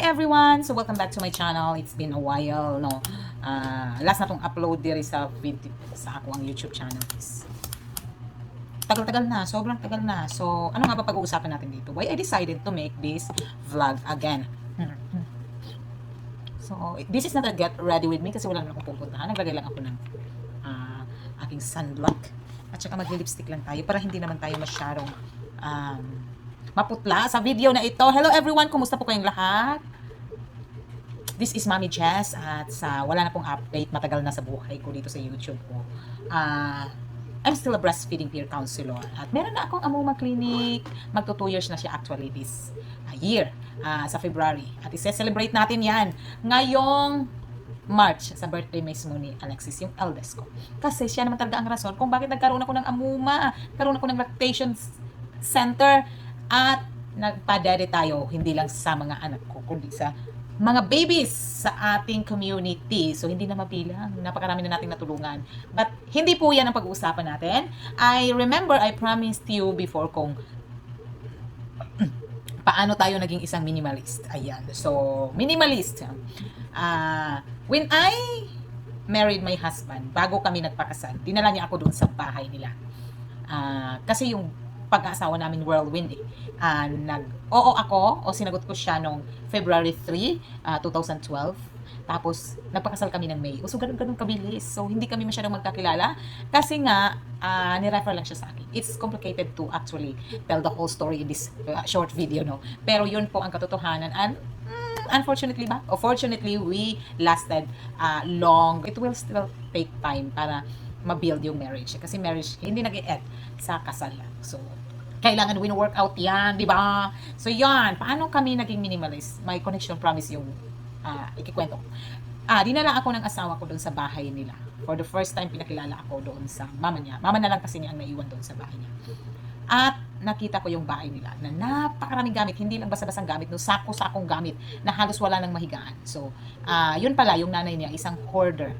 everyone! So welcome back to my channel. It's been a while, no? Last na tong upload diri sa video sa ako ang YouTube channel is tagal-tagal na, sobrang tagal na. So, ano nga ba pag-uusapan natin dito? Why I decided to make this vlog again. So, this is not a get ready with me kasi wala naman akong pupuntahan. Naglagay lang ako ng aking sunblock. At saka mag-lipstick lang tayo para hindi naman tayo masyadong maputla sa video na ito. Hello everyone! Kumusta po kayong lahat? This is Mommy Jess at wala na pong update. Matagal na sa buhay ko dito sa YouTube ko. I'm still a breastfeeding peer counselor. At meron na akong Amuma Clinic. Magto 2 years na siya actually this year. Sa February. At i-celebrate natin yan ngayong March, sa birthday mismo ni Alexis, yung eldest ko. Kasi siya naman talaga ang rason kung bakit nagkaroon ako ng Amuma. Nagkaroon ako ng lactation center. At nagpadede tayo, hindi lang sa mga anak ko, kundi sa mga babies sa ating community. So, hindi na mabilang. Napakarami na nating natulungan. But, hindi po yan ang pag-uusapan natin. I remember, I promised you before kung paano tayo naging isang minimalist. Ayan. So, minimalist. When I married my husband, bago kami nagpakasal, dinala niya ako doon sa bahay nila. Kasi yung pag-aasawa namin whirlwind eh. Nag-oo ako o sinagot ko siya nung February 3, 2012. Tapos, nagpakasal kami ng May. So, ganun kabilis. So, hindi kami masyadong magkakilala. Kasi nga, nirefer lang siya sa akin. It's complicated to actually tell the whole story in this short video, no? Pero yun po ang katotohanan. And, unfortunately ba? Or fortunately, we lasted long. It will still take time para ma-build yung marriage. Kasi marriage, hindi nag-e-end sa kasal lang. So, kailangan win-workout yan, di ba? So, yan. Paano kami naging minimalist? My connection promise yung ikikwento ko. Dinala ako ng asawa ko doon sa bahay nila. For the first time, pinakilala ako doon sa mama niya. Mama na lang kasi niya ang naiwan doon sa bahay niya. At nakita ko yung bahay nila na napakaraming gamit. Hindi lang basta-basang gamit, no? Sako-sakong gamit na halos wala nang mahigaan. So, yun pala, yung nanay niya, isang hoarder.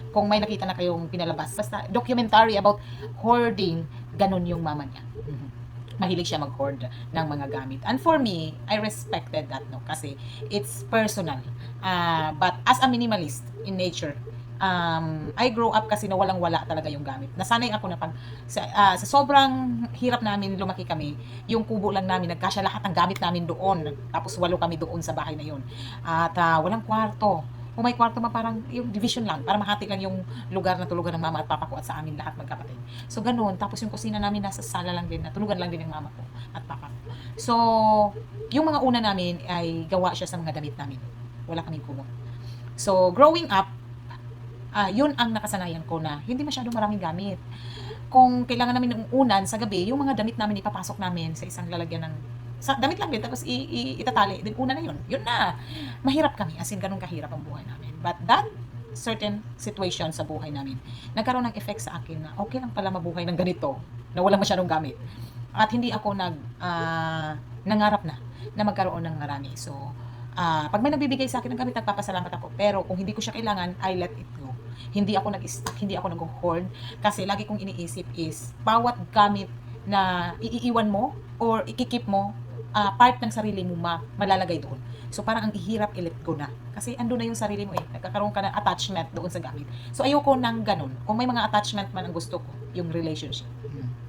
Kung may nakita na kayong pinalabas, basta documentary about hoarding, ganun yung mama niya. Mahilig siya mag-hoard ng mga gamit. And for me, I respected that, no? Kasi it's personal. But as a minimalist in nature, I grow up kasi na walang-wala talaga yung gamit. Nasanay ako na sa sobrang hirap namin lumaki kami, yung kubo lang namin, nagkasya lahat ng gamit namin doon. Tapos 8 kami doon sa bahay na yun. At walang kwarto. Kung may kwarto parang yung division lang, para mahati lang yung lugar na tulugan ng mama at papa ko at sa amin lahat magkapatid. So, ganun. Tapos yung kusina namin nasa sala lang din, natulugan lang din ng mama ko at papa ko. So, yung mga una namin ay gawa siya sa mga damit namin. Wala kaming kumot. So, growing up, yun ang nakasanayan ko na hindi masyadong maraming gamit. Kung kailangan namin ng unan sa gabi, yung mga damit namin ipapasok namin sa isang lalagyan ng damit lang din, tapos itatali, din una na yun na, mahirap kami, as in ganun kahirap ang buhay namin. But that certain situation sa buhay namin, nagkaroon ng effect sa akin na okay lang pala mabuhay ng ganito, na walang masyadong gamit, at hindi ako nangarap na magkaroon ng marami. So, pag may nagbibigay sa akin ng gamit, nagpapasalamat ako, pero kung hindi ko siya kailangan, I let it go. Hindi ako nag-stack, hindi ako nag-hoard, kasi lagi kong iniisip is, bawat gamit na iiwan mo, or ikikip mo, part ng sarili mo malalagay doon. So, parang ang ihirap i-let go na. Kasi ando na yung sarili mo eh. Nagkakaroon ka ng attachment doon sa gamit. So, ayoko nang ganun. Kung may mga attachment man ang gusto ko, yung relationship.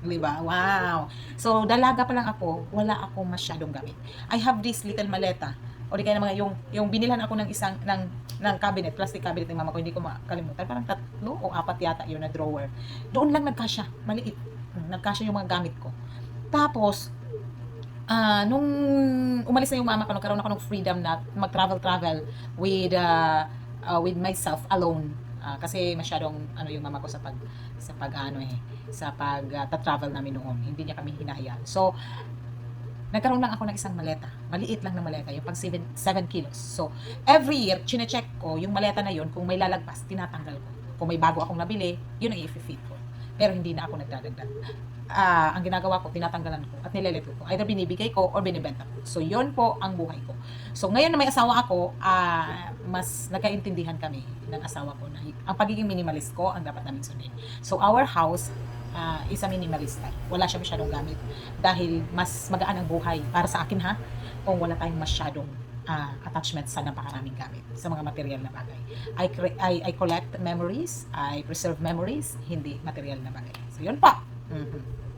Diba? Wow! So, dalaga pa lang ako, wala akong masyadong gamit. I have this little maleta. O di kaya na mga yung binilhan ako ng isang ng cabinet, plastic cabinet ng mama ko, hindi ko makalimutan. Parang 3 o 4 yata yun na drawer. Doon lang nagkasya, maliit. Nagkasya yung mga gamit ko. Tapos, nung umalis na yung mama ko, nagkaroon ako ng freedom na mag-travel with myself alone. Kasi masyadong yung mama ko sa pag-travel namin noon. Hindi niya kami hinahayaan. So, nagkaroon lang ako ng isang maleta. Maliit lang na maleta, yung pag 7 kilos. So, every year, chine-check ko yung maleta na yun, kung may lalagpas, tinatanggal ko. Kung may bago akong nabili, yun ang i-fit ko. Pero hindi na ako nagdadagdag. Ang ginagawa ko, tinatanggalan ko at nilelet ko. Either binibigay ko or binibenta ko. So, yun po ang buhay ko. So, ngayon na may asawa ako, mas nagkaintindihan kami ng asawa ko na ang pagiging minimalist ko ang dapat namin sundin. So, our house is a minimalist type. Wala siya masyadong gamit. Dahil mas magaan ang buhay para sa akin kung wala tayong masyadong attachment sa napakaraming gamit, sa mga material na bagay. I collect memories, I preserve memories, hindi material na bagay. So, yun po. Mhm.